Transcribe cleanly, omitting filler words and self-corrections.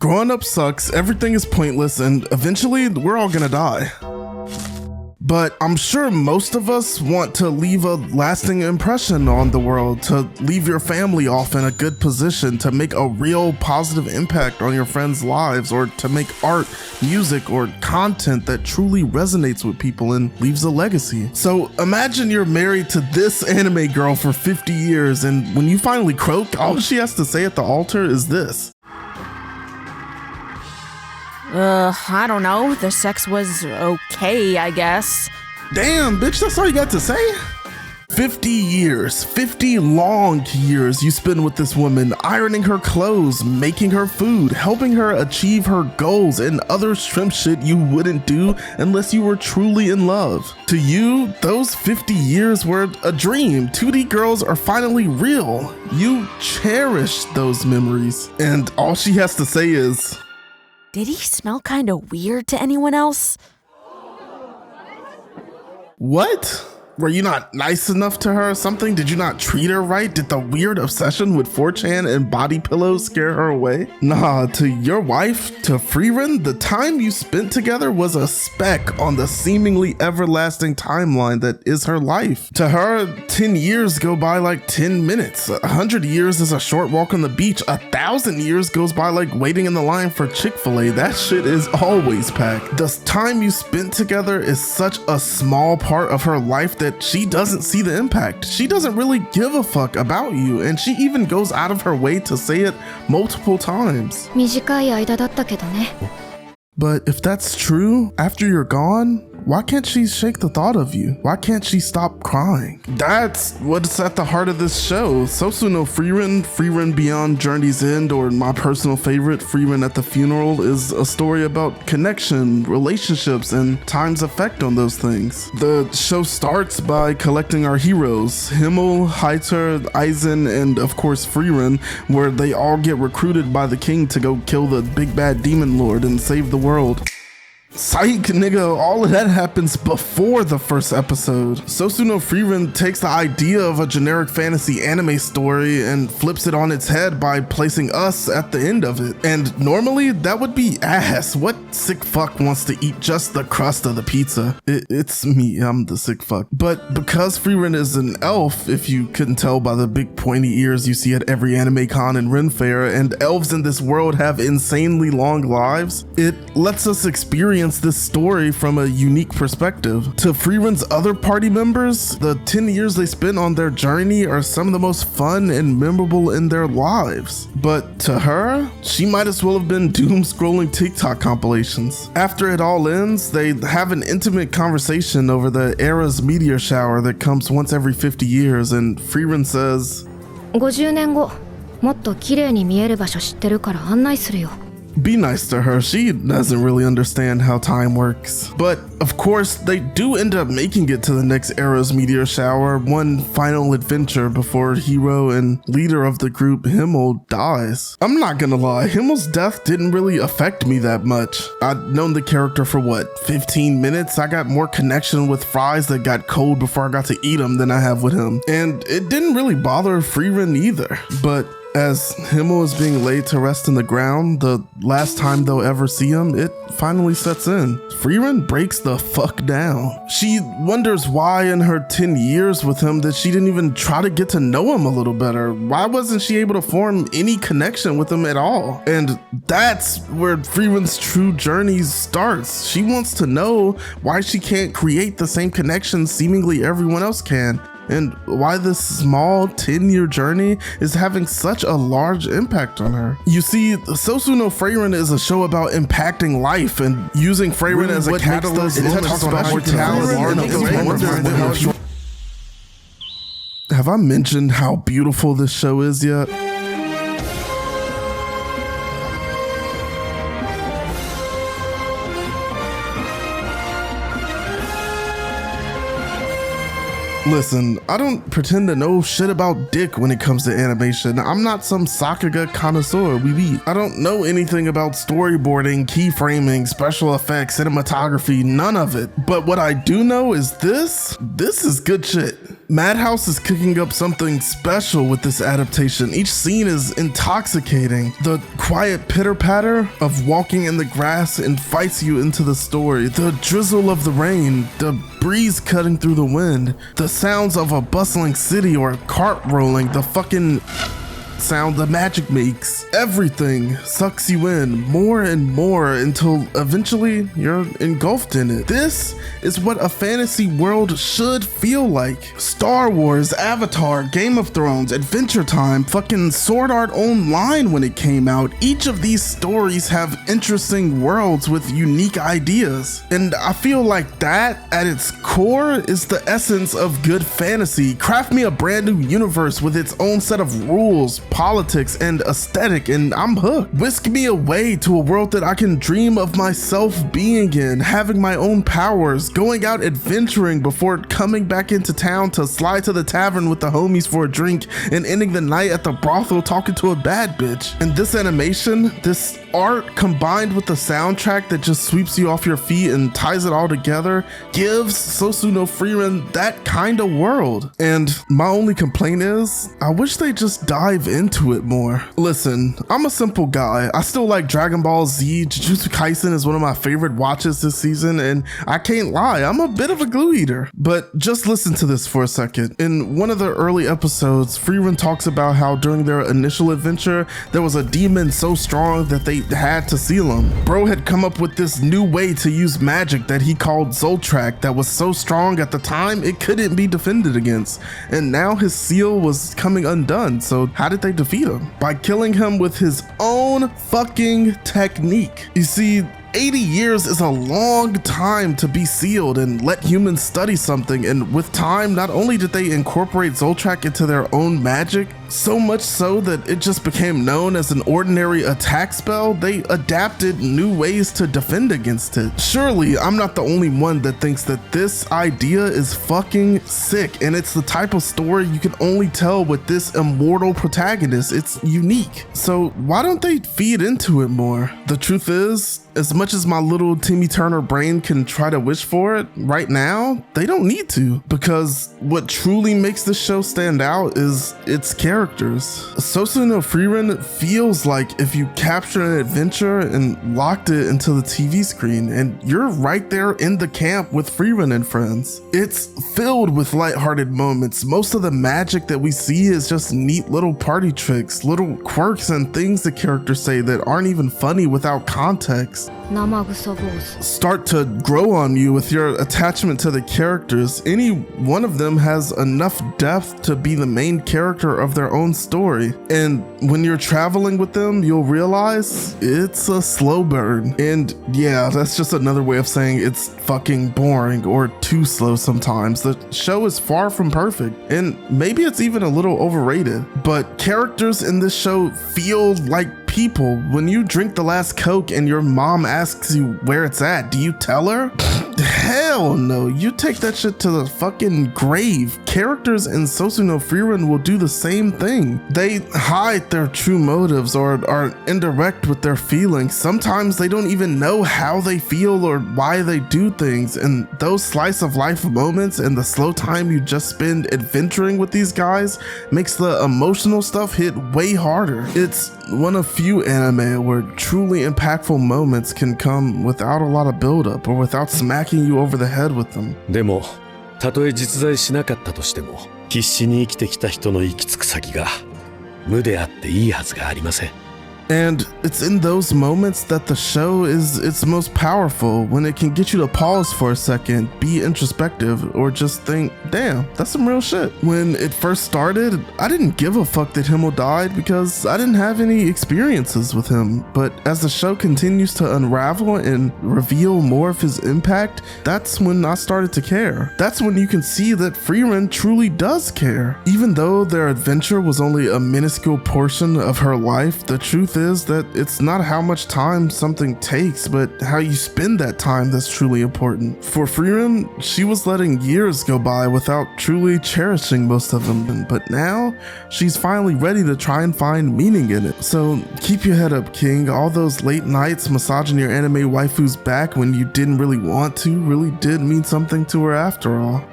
Growing up sucks, everything is pointless, and eventually we're all gonna die. But I'm sure most of us want to leave a lasting impression on the world, to leave your family off in a good position, to make a real positive impact on your friends' lives, or to make art, music, or content that truly resonates with people and leaves a legacy. So imagine you're married to this anime girl for 50 years, and when you finally croak, all she has to say at the altar is this. I don't know. The sex was okay, I guess. Damn, bitch, that's all you got to say? 50 years, 50 long years you spend with this woman, ironing her clothes, making her food, helping her achieve her goals, and other shrimp shit you wouldn't do unless you were truly in love. To you, those 50 years were a dream. 2D girls are finally real. You cherish those memories. And all she has to say is, did he smell kinda weird to anyone else? what? Were you not nice enough to her or something? Did you not treat her right? Did the weird obsession with 4chan and body pillows scare her away? Nah, to your wife, to Frieren, the time you spent together was a speck on the seemingly everlasting timeline that is her life. To her, 10 years go by like 10 minutes. 100 years is a short walk on the beach. 1,000 years goes by like waiting in the line for Chick-fil-A. That shit is always packed. The time you spent together is such a small part of her life that she doesn't see the impact. She doesn't really give a fuck about you, and she even goes out of her way to say it multiple times. 短い間だったけどね。 But if that's true, after you're gone, why can't she shake the thought of you? Why can't she stop crying? That's what's at the heart of this show. Sosou No Frieren, Frieren Beyond Journey's End, or my personal favorite, Frieren at the Funeral, is a story about connection, relationships, and time's effect on those things. The show starts by collecting our heroes, Himmel, Heiter, Aizen, and of course Frieren, where they all get recruited by the king to go kill the big bad demon lord and save the world. Psych, nigga, all of that happens before the first episode. Sosou No Frieren takes the idea of a generic fantasy anime story and flips it on its head by placing us at the end of it. And normally, that would be ass. What sick fuck wants to eat just the crust of the pizza? It's me, I'm the sick fuck. But because Frieren is an elf, if you couldn't tell by the big pointy ears you see at every anime con and Ren Fair, and elves in this world have insanely long lives, it lets us experience this story from a unique perspective. To Frieren's other party members, the 10 years they spent on their journey are some of the most fun and memorable in their lives. But to her, she might as well have been doom scrolling TikTok compilations. After it all ends, they have an intimate conversation over the era's meteor shower that comes once every 50 years, and Frieren says, 50年後、もっと綺麗に見える場所知ってるから案内するよ。 Be nice to her, she doesn't really understand how time works. But of course, they do end up making it to the next era's meteor shower, one final adventure before hero and leader of the group, Himmel, dies. I'm not gonna lie, Himmel's death didn't really affect me that much. I'd known the character for what, 15 minutes? I got more connection with fries that got cold before I got to eat them than I have with him. And it didn't really bother Frieren either. But as Himmel is being laid to rest in the ground, the last time they'll ever see him, it finally sets in. Frieren breaks the fuck down. She wonders why in her 10 years with him that she didn't even try to get to know him a little better. Why wasn't she able to form any connection with him at all? And that's where Frieren's true journey starts. She wants to know why she can't create the same connection seemingly everyone else can, and why this small 10-year journey is having such a large impact on her. You see, Sosou No Frieren is a show about impacting life and using Frieren as a catalyst. It talks about mortality. Have I mentioned how beautiful this show is yet? Listen, I don't pretend to know shit about dick when it comes to animation. I'm not some Sakuga connoisseur, I don't know anything about storyboarding, keyframing, special effects, cinematography, none of it. But what I do know is this is good shit. Madhouse is cooking up something special with this adaptation. Each scene is intoxicating. The quiet pitter-patter of walking in the grass invites you into the story. The drizzle of the rain, the breeze cutting through the wind, the sounds of a bustling city or a cart rolling, the fucking sound the magic makes. Everything sucks you in more and more until eventually you're engulfed in it. This is what a fantasy world should feel like. Star Wars, Avatar, Game of Thrones, Adventure Time, fucking Sword Art Online when it came out. Each of these stories have interesting worlds with unique ideas. And I feel like that at its core is the essence of good fantasy. Craft me a brand new universe with its own set of rules, politics, and aesthetic, and I'm hooked. Whisk me away to a world that I can dream of myself being in, having my own powers, going out adventuring before coming back into town to slide to the tavern with the homies for a drink and ending the night at the brothel talking to a bad bitch. And this animation, this art combined with the soundtrack that just sweeps you off your feet and ties it all together gives Sosou no Frieren that kind of world. And my only complaint is I wish they just dive into it more. Listen, I'm a simple guy. I still like Dragon Ball Z. Jujutsu Kaisen is one of my favorite watches this season, and I can't lie, I'm a bit of a glue eater. But just listen to this for a second. In one of the early episodes, Frieren talks about how during their initial adventure there was a demon so strong that they had to seal him. Bro had come up with this new way to use magic that he called Zoltrak that was so strong at the time it couldn't be defended against, and now his seal was coming undone. So how did they defeat him? By killing him with his own fucking technique. You see, 80 years is a long time to be sealed and let humans study something, and with time, not only did they incorporate Zoltrak into their own magic, so much so that it just became known as an ordinary attack spell, they adapted new ways to defend against it. Surely, I'm not the only one that thinks that this idea is fucking sick, and it's the type of story you can only tell with this immortal protagonist. It's unique. So why don't they feed into it more? The truth is, as much as my little Timmy Turner brain can try to wish for it, right now, they don't need to, because what truly makes this show stand out is its characters. Sosou no Frieren feels like if you capture an adventure and locked it into the TV screen, and you're right there in the camp with Frieren and friends. It's filled with lighthearted moments. Most of the magic that we see is just neat little party tricks, little quirks and things the characters say that aren't even funny without context. Start to grow on you with your attachment to the characters. Any one of them has enough depth to be the main character of their own story. And when you're traveling with them, you'll realize it's a slow burn. And yeah, that's just another way of saying it's fucking boring or too slow sometimes. The show is far from perfect, and maybe it's even a little overrated, but characters in this show feel like people. When you drink the last Coke and your mom asks you where it's at, do you tell her? Hell no, you take that shit to the fucking grave. Characters in Sosou no Frieren will do the same thing. They hide their true motives or are indirect with their feelings. Sometimes they don't even know how they feel or why they do things, and those slice of life moments and the slow time you just spend adventuring with these guys makes the emotional stuff hit way harder. It's one of few anime where truly impactful moments can come without a lot of buildup or without smacking you over the head with them. でも、たとえ実在しなかったとしても、必死に生きてきた人の行き着く先が無であっていいはずがありません。And it's in those moments that the show is its most powerful, when it can get you to pause for a second, be introspective, or just think, damn, that's some real shit. When it first started, I didn't give a fuck that Himmel died because I didn't have any experiences with him. But as the show continues to unravel and reveal more of his impact, that's when I started to care. That's when you can see that Frieren truly does care. Even though their adventure was only a minuscule portion of her life, the truth is that it's not how much time something takes, but how you spend that time that's truly important. For Frieren, she was letting years go by without truly cherishing most of them, but now she's finally ready to try and find meaning in it. So keep your head up, King. All those late nights massaging your anime waifu's back when you didn't really want to really did mean something to her after all.